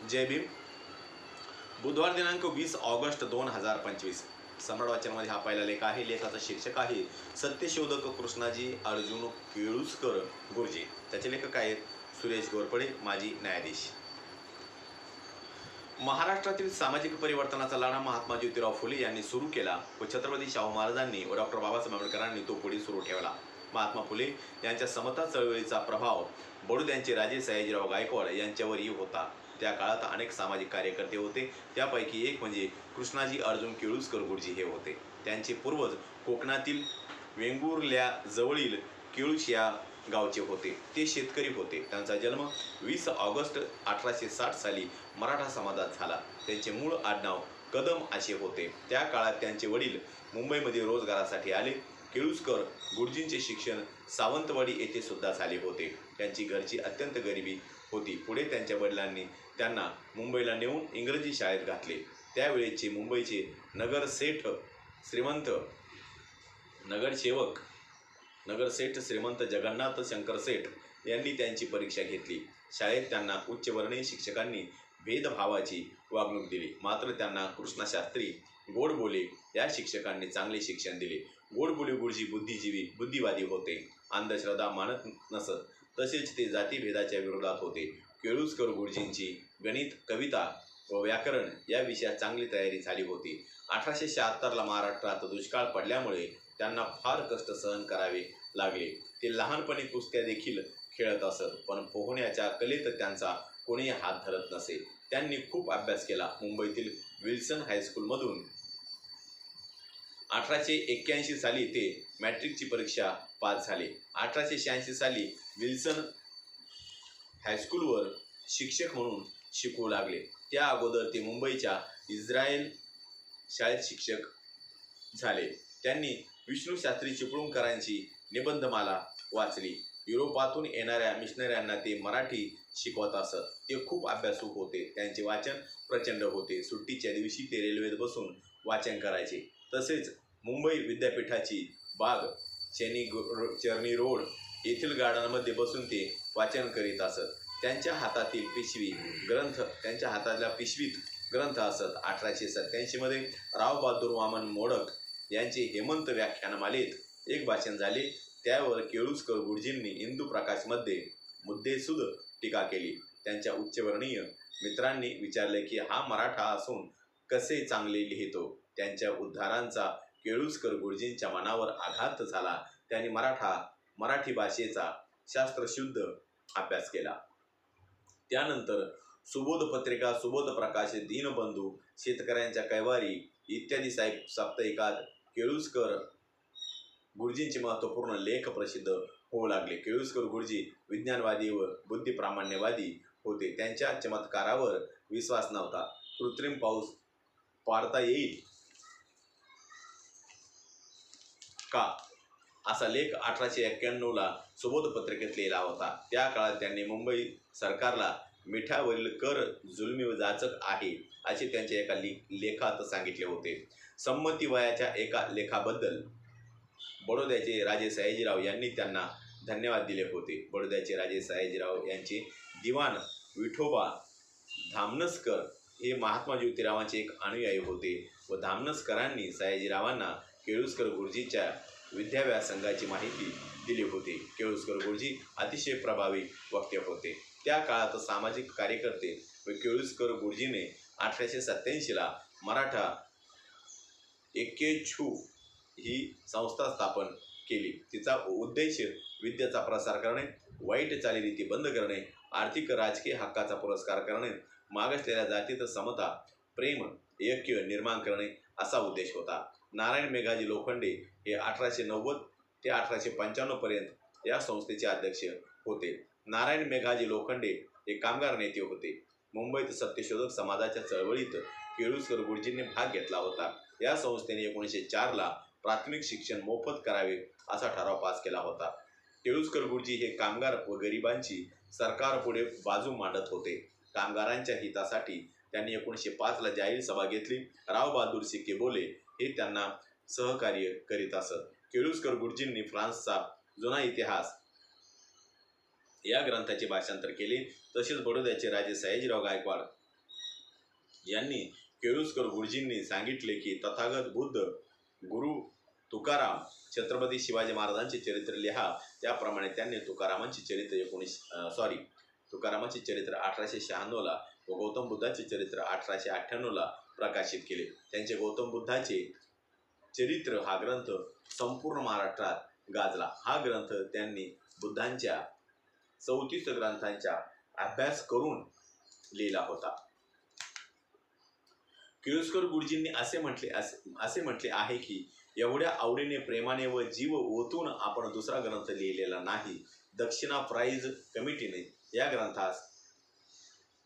जय भीम. बुधवार दिनांक 20 ऑगस्ट 2025. सम्राट वाचनमध्ये हा पहिला लेख आहे. लेखाचा शीर्षक आहे सत्यशोधक कृष्णाजी अर्जुन केळुस्कर गुरुजी. त्याचे लेखक आहेत सुरेश घोरपडे, माजी न्यायाधीश. महाराष्ट्रातील सामाजिक परिवर्तनाचा लढा महात्मा ज्योतिराव फुले यांनी सुरू केला व छत्रपती शाहू महाराजांनी व डॉक्टर बाबासाहेब आंबेडकरांनी तो पुढे सुरू ठेवला. महात्मा फुले यांच्या समता चळवळीचा प्रभाव बडोद्यांचे राजे सयाजीराव गायकवाड यांच्यावरही होता. त्या काळात अनेक सामाजिक कार्यकर्ते होते. त्यापैकी एक म्हणजे कृष्णाजी अर्जुन केळुस्कर गुरुजी हे होते. त्यांचे पूर्वज कोकणातील वेंगुर्ल्या जवळील केळुस या गावचे होते. ते शेतकरी होते. त्यांचा जन्म 20 ऑगस्ट 1860 साली मराठा समाजात झाला. त्यांचे मूळ आडनाव कदम असे होते. त्या काळात त्यांचे वडील मुंबईमध्ये रोजगारासाठी आले. केळुस्कर गुरुजींचे शिक्षण सावंतवाडी येथे सुद्धा झाले होते. त्यांची घरची अत्यंत गरिबी होती. पुढे त्यांच्या वडिलांनी त्यांना मुंबईला नेऊन इंग्रजी शाळेत घातले. त्यावेळेचे मुंबईचे नगरसेठ श्रीमंत जगन्नाथ शंकर सेठ यांनी त्यांची परीक्षा घेतली. शाळेत त्यांना उच्चवर्णीय शिक्षकांनी भेदभावाची वागणूक दिली. मात्र त्यांना कृष्णशास्त्री गोडबोले या शिक्षकांनी चांगले शिक्षण दिले. गोडबोले गुरुजी बुद्धिवादी होते. अंधश्रद्धा मानत नसत. तसेच ते जातीभेदाच्या विरोधात होते. केळुस्कर गुरुजींची गणित, कविता व व्याकरण या विषयात चांगली तयारी झाली होती. 1876ला महाराष्ट्रात दुष्काळ पडल्यामुळे त्यांना फार कष्ट सहन करावे लागले. ते लहानपणी कुस्त्या देखील खेळत असत, पण पोहण्याच्या कलेत त्यांचा कोणीही हात धरत नसे. त्यांनी खूप अभ्यास केला. मुंबईतील विल्सन हायस्कूलमधून 1881 साली ते मॅट्रिकची परीक्षा पास झाले. 1886 साली विल्सन हायस्कूलवर शिक्षक म्हणून शिकवू लागले. त्या अगोदर ते मुंबईच्या इस्रायल शाळेत शिक्षक झाले. त्यांनी विष्णू शास्त्री चिपळूणकरांची निबंधमाला वाचली. युरोपातून येणाऱ्या मिशनऱ्यांना ते मराठी शिकवत असत. ते खूप अभ्यासू होते. त्यांचे वाचन प्रचंड होते. सुट्टीच्या दिवशी ते रेल्वेत बसून वाचन करायचे. तसेच मुंबई विद्यापीठाची बाग, चर्नी रोड येथील गार्डनमध्ये बसून ते वाचन करीत असत. त्यांच्या हातातल्या पिशवीत ग्रंथ असत. 1887 मध्ये राव बहादूर वामन मोडक यांचे हेमंत व्याख्यानमालेत एक भाषण झाले. त्यावर केळुस्कर गुरुजींनी इंदू प्रकाशमध्ये मुद्देसूद टीका केली. त्यांच्या उच्चवर्णीय मित्रांनी विचारले की हा मराठा असून कसे चांगले लिहितो. त्यांच्या उद्गारांचा केळुस्कर गुरुजींच्या मनावर आघात झाला. त्यांनी मराठी भाषेचा शास्त्रशुद्ध अभ्यास केला. त्यानंतर सुबोध पत्रिका, सुबोध प्रकाश, दीनबंधू, शेतकऱ्यांच्या कैवारी इत्यादी साप्ताहिकात केळुस्कर गुरुजींचे महत्त्वपूर्ण लेख प्रसिद्ध होऊ लागले. केळुस्कर गुरुजी विज्ञानवादी व बुद्धिप्रामाण्यवादी होते. त्यांच्या चमत्कारावर विश्वास नव्हता. कृत्रिम पाऊस पाडता येईल का असा लेख 1891ला सुबोध पत्रिकेत लिहिला होता. त्या काळात त्यांनी मुंबई सरकारला मिठावरील कर जुलमी व जाचक आहे असे त्यांच्या एका लेखात सांगितले होते. संमती वयाच्या एका लेखाबद्दल बडोद्याचे राजे सयाजीराव यांनी त्यांना धन्यवाद दिले होते. बडोद्याचे राजे सयाजीराव यांचे दिवाण विठोबा धामनसकर हे महात्मा ज्योतिरावांचे एक अनुयायी होते व धामनसकरांनी सयाजीरावांना केळुस्कर गुरुजींच्या विद्याव्यासंगाची माहिती दिली होती. केळुस्कर गुरुजी अतिशय प्रभावी वक्ते होते. त्या काळात सामाजिक कार्यकर्ते व केळुस्कर गुरुजीने 1887ला मराठा ऐक्यछू ही संस्था स्थापन केली. तिचा उद्देश विद्येचा प्रसार करणे, वाईट चालीरीती बंद करणे, आर्थिक राजकीय हक्काचा पुरस्कार करणे, मागासलेल्या जातीत समता, प्रेम, ऐक्य निर्माण करणे असा उद्देश होता. नारायण मेघाजी लोखंडे हे 1890 ते 1895 पर्यंत या संस्थेचे अध्यक्ष होते. नारायण मेघाजी लोखंडे हे कामगार नेते होते. मुंबईत सत्यशोधक समाजाच्या चळवळीत केळुस्कर गुरुजींनी भाग घेतला होता. या संस्थेने 1904ला प्राथमिक शिक्षण मोफत करावे असा ठराव पास केला होता. केळुस्कर गुरुजी हे कामगार व गरिबांची सरकारपुढे बाजू मांडत होते. कामगारांच्या हितासाठी त्यांनी 1905ला जाहीर सभा घेतली. राव बहादूर सिक्केबोले हे त्यांना सहकार्य करीत असत. केळुस्कर गुरुजींनी फ्रान्सचा जुना इतिहास या ग्रंथाचे भाषांतर केले. तसेच बडोद्याचे राजे सयाजीराव गायकवाड यांनी केळुस्कर गुरुजींनी सांगितले की तथागत बुद्ध, गुरु तुकाराम, छत्रपती शिवाजी महाराजांचे चरित्र लिहा. त्याप्रमाणे त्यांनी तुकारामांचे चरित्र तुकारामांचे चरित्र 1896ला व गौतम बुद्धाचे चरित्र 1898ला प्रकाशित केले. त्यांचे गौतम बुद्धाचे चरित्र हा ग्रंथ संपूर्ण महाराष्ट्रात गाजला. हा ग्रंथ त्यांनी बुद्धांच्या 34 ग्रंथांचा अभ्यास करून लिहिला होता. केळुस्कर गुरुजींनी असे म्हटले आहे की एवढ्या आवडीने, प्रेमाने व जीव ओतून आपण दुसरा ग्रंथ लिहिलेला नाही. दक्षिणा प्राईज कमिटीने या ग्रंथास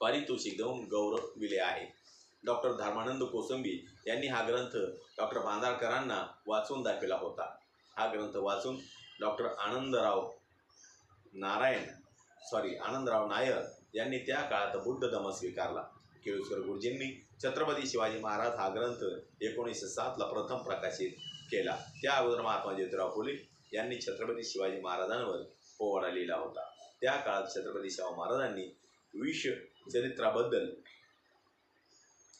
पारितोषिक देऊन गौरविले आहे. डॉक्टर धर्मानंद कोसंबी यांनी हा ग्रंथ डॉक्टर बांधारकरांना वाचून दाखविला होता. हा ग्रंथ वाचून डॉक्टर आनंदराव नायर यांनी त्या काळात बुद्ध धम्म स्वीकारला. केळुस्कर गुरुजींनी छत्रपती शिवाजी महाराज हा ग्रंथ 1907ला प्रथम प्रकाशित केला. त्या अगोदर महात्मा ज्योतिराव फुले यांनी छत्रपती शिवाजी महाराजांवर पोवाडा लिहिला होता. त्या काळात छत्रपती शाहू महाराजांनी विष चरित्राबद्दल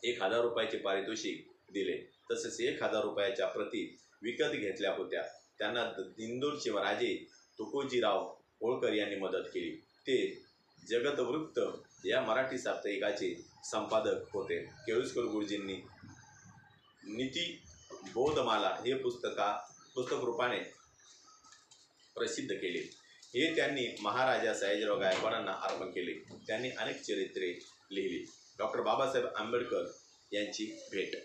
1000 रुपयाचे पारितोषिक दिले. तसेच 1000 रुपयाच्या प्रती विकत घेतल्या होत्या. त्यांना इंदोरचे राजे तुकोजीराव होळकर यांनी मदत केली. ते जगतवृत्त या मराठी साप्ताहिकाचे संपादक होते. केळुस्कर गुरुजींनी नीती बोधमाला हे पुस्तक रूपाने प्रसिद्ध केले. हे त्यांनी महाराजा सयाजीराव गायकवाडांना अर्पण केले. त्यांनी अनेक चरित्रे लिहिली. डॉक्टर बाबासाहेब आंबेडकर यांची भेट.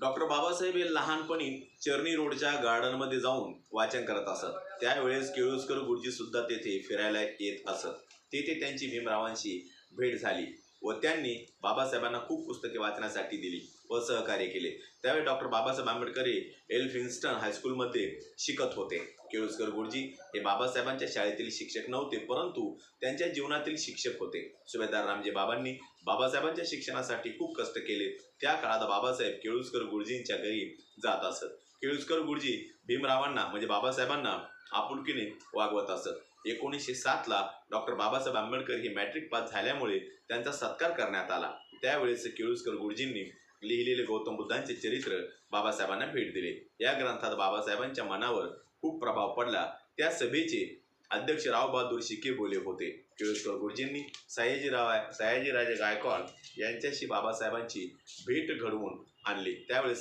डॉक्टर बाबासाहेब हे लहानपणी चर्नी रोडच्या गार्डनमध्ये जाऊन वाचन करत असत. त्यावेळेस केळुस्कर गुरुजी सुद्धा तेथे फिरायला येत असत. तेथे त्यांची भीमरावांशी भेट झाली व त्यांनी बाबासाहेबांना खूप पुस्तके वाचण्यासाठी दिली व सहकार्य केले. त्यावेळी डॉक्टर बाबासाहेब आंबेडकर हे एल्फिन्स्टन हायस्कूलमध्ये शिकत होते. केळुस्कर गुरुजी हे बाबासाहेबांच्या शाळेतील शिक्षक नव्हते, परंतु त्यांच्या जीवनातील शिक्षक होते. सुभेदार रामजी बाबांनी बाबासाहेबांच्या शिक्षणासाठी खूप कष्ट केले. त्या काळात बाबासाहेब केळुस्कर गुरुजींच्या घरी जात असत. केळुस्कर गुरुजी भीमरावांना म्हणजे बाबासाहेबांना आपुलकीने वागवत असत. 1907ला डॉक्टर बाबासाहेब आंबेडकर हे मॅट्रिक पास झाल्यामुळे त्यांचा सत्कार करण्यात आला. त्यावेळेस केळुस्कर गुरुजींनी लिहिलेले गौतम बुद्धांचे चरित्र बाबासाहेबांना भेट दिले. या ग्रंथात बाबासाहेबांच्या मनावर खूप प्रभाव पडला. त्या सभेचे अध्यक्ष रावबहादूर शिके बोले होते. केळुस्कर गुरुजींनी सयाजीराजे गायकवाड यांच्याशी बाबासाहेबांची भेट घडवून आणली. त्यावेळी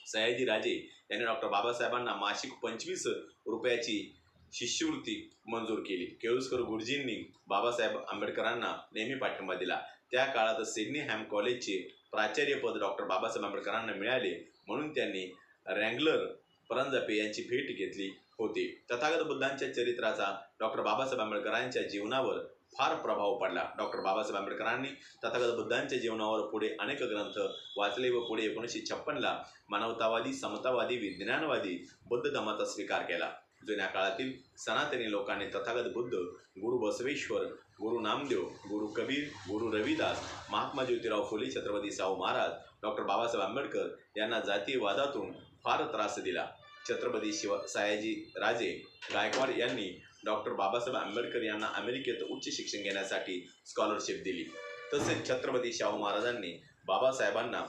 सयाजीराजे यांनी डॉक्टर बाबासाहेबांना मासिक 25 रुपयाची शिष्यवृत्ती मंजूर केली. केळुस्कर गुरुजींनी बाबासाहेब आंबेडकरांना नेहमी पाठिंबा दिला. त्या काळात सिडनीहॅम कॉलेजचे प्राचार्यपद डॉक्टर बाबासाहेब आंबेडकरांना मिळाले, म्हणून त्यांनी रँगलर परांजपे यांची भेट घेतली होती. तथागत बुद्धांच्या चरित्राचा डॉक्टर बाबासाहेब आंबेडकरांच्या जीवनावर फार प्रभाव पडला. डॉक्टर बाबासाहेब आंबेडकरांनी तथागत बुद्धांच्या जीवनावर पुढे अनेक ग्रंथ वाचले व पुढे 1956ला मानवतावादी, समतावादी, विज्ञानवादी बौद्ध धर्माचा स्वीकार केला. जुन्या काळातील सनातनी लोकांनी तथागत बुद्ध, गुरु बसवेश्वर, गुरु नामदेव, गुरु कबीर, गुरु रविदास, महात्मा ज्योतिराव फुले, छत्रपती शाहू महाराज, डॉक्टर बाबासाहेब आंबेडकर यांना जातीयवादातून फार त्रास दिला. छत्रपती सयाजीराजे गायकवाड यांनी डॉक्टर बाबासाहेब आंबेडकर यांना अमेरिकेत उच्च शिक्षण घेण्यासाठी स्कॉलरशिप दिली. तसेच छत्रपती शाहू महाराजांनी बाबासाहेबांना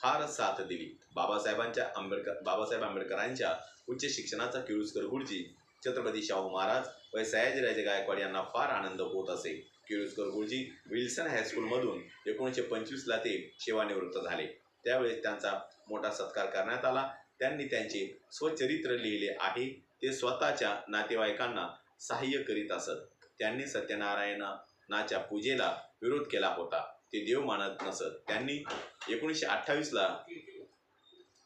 फार साथ दिली. बाबासाहेब आंबेडकरांच्या उच्च शिक्षणाचा केळुस्कर गुरुजी, छत्रपती शाहू महाराज व सयाजीराजे गायकवाड यांना फार आनंद होत असे. केळुस्कर गुरुजी विल्सन हायस्कूलमधून 1925ला ते सेवानिवृत्त झाले. त्यावेळेस त्यांचा मोठा सत्कार करण्यात आला. त्यांनी त्यांचे स्वचरित्र लिहिले आहे. ते स्वतःच्या नातेवाईकांना सहाय्य करीत असत. त्यांनी सत्यनारायणाच्या पूजेला विरोध केला होता. ते देव मानत नसत. त्यांनी 1928ला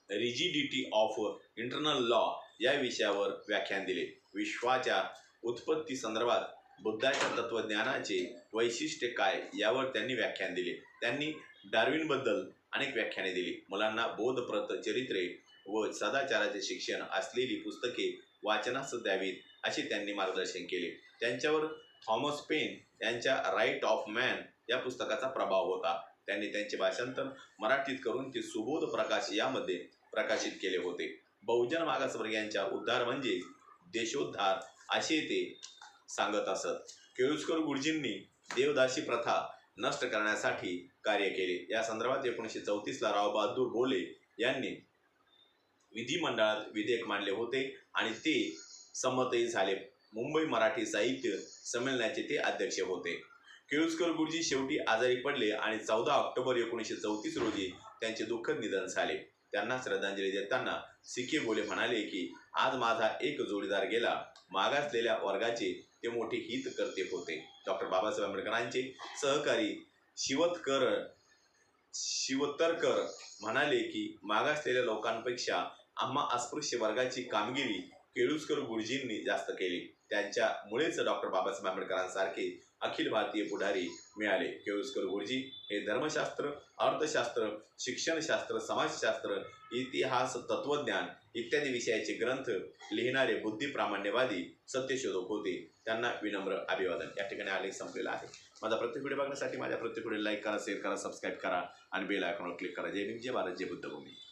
रिजिडिटी ऑफ इंटरनल लॉ या विषयावर व्याख्यान दिले. विश्वाच्या उत्पत्ती संदर्भात बुद्धाच्या तत्वज्ञानाचे वैशिष्ट्य काय यावर त्यांनी व्याख्यान दिले. त्यांनी डार्विनबद्दल अनेक व्याख्याने दिली. मुलांना बोधप्रद चरित्रे व सदाचाराचे शिक्षण असलेली पुस्तके वाचनास द्यावीत असे त्यांनी मार्गदर्शन केले. त्यांच्यावर थॉमस पेन यांच्या राईट ऑफ मॅन या पुस्तकाचा प्रभाव होता. त्यांनी त्यांचे भाषांतर मराठीत करून ते सुबोध प्रकाश यामध्ये प्रकाशित केले होते. बहुजन मागासवर्गीयांचा उद्धार म्हणजे देशोद्धार असे ते सांगत असत. केळुस्कर गुरुजींनी देवदासी प्रथा नष्ट करण्यासाठी कार्य केले. या संदर्भात 1934ला राव बहादूर बोले यांनी विधिमंडळात विधेयक मांडले होते आणि ते संमतही झाले. मुंबई मराठी साहित्य संमेलनाचे ते अध्यक्ष होते. केळुस्कर गुरुजी शेवटी आजारी पडले आणि 14 ऑक्टोबर 1934 रोजी त्यांचे दुःखद निधन झाले. त्यांना श्रद्धांजली देताना सी.के. बोले म्हणाले की आज माझा एक जोडीदार गेला. मागासलेल्या वर्गाचे ते मोठे हितकर्ते होते. डॉक्टर बाबासाहेब आंबेडकरांचे सहकारी शिवतरकर म्हणाले की मागासलेल्या लोकांपेक्षा आम्हा अस्पृश्य वर्गाची कामगिरी केळुस्कर गुरुजींनी जास्त केली. त्यांच्यामुळेच डॉक्टर बाबासाहेब आंबेडकरांसारखे अखिल भारतीय पुढारी मिळाले. केळुस्कर गुरुजी हे धर्मशास्त्र, अर्थशास्त्र, शिक्षणशास्त्र, समाजशास्त्र, इतिहास, तत्वज्ञान इत्यादी विषयाचे ग्रंथ लिहिणारे बुद्धिप्रामाण्यवादी सत्यशोधक होते. त्यांना विनम्र अभिवादन. या ठिकाणी आलेख संपलेला आहे. माझा प्रत्येक व्हिडिओ बघण्यासाठी माझ्या प्रत्येक व्हिडिओ लाईक करा, शेअर करा, सबस्क्राईब करा आणि बेल आयकॉनवर क्लिक करा. जय भीम, जय भारत, जय बुद्धभूमी.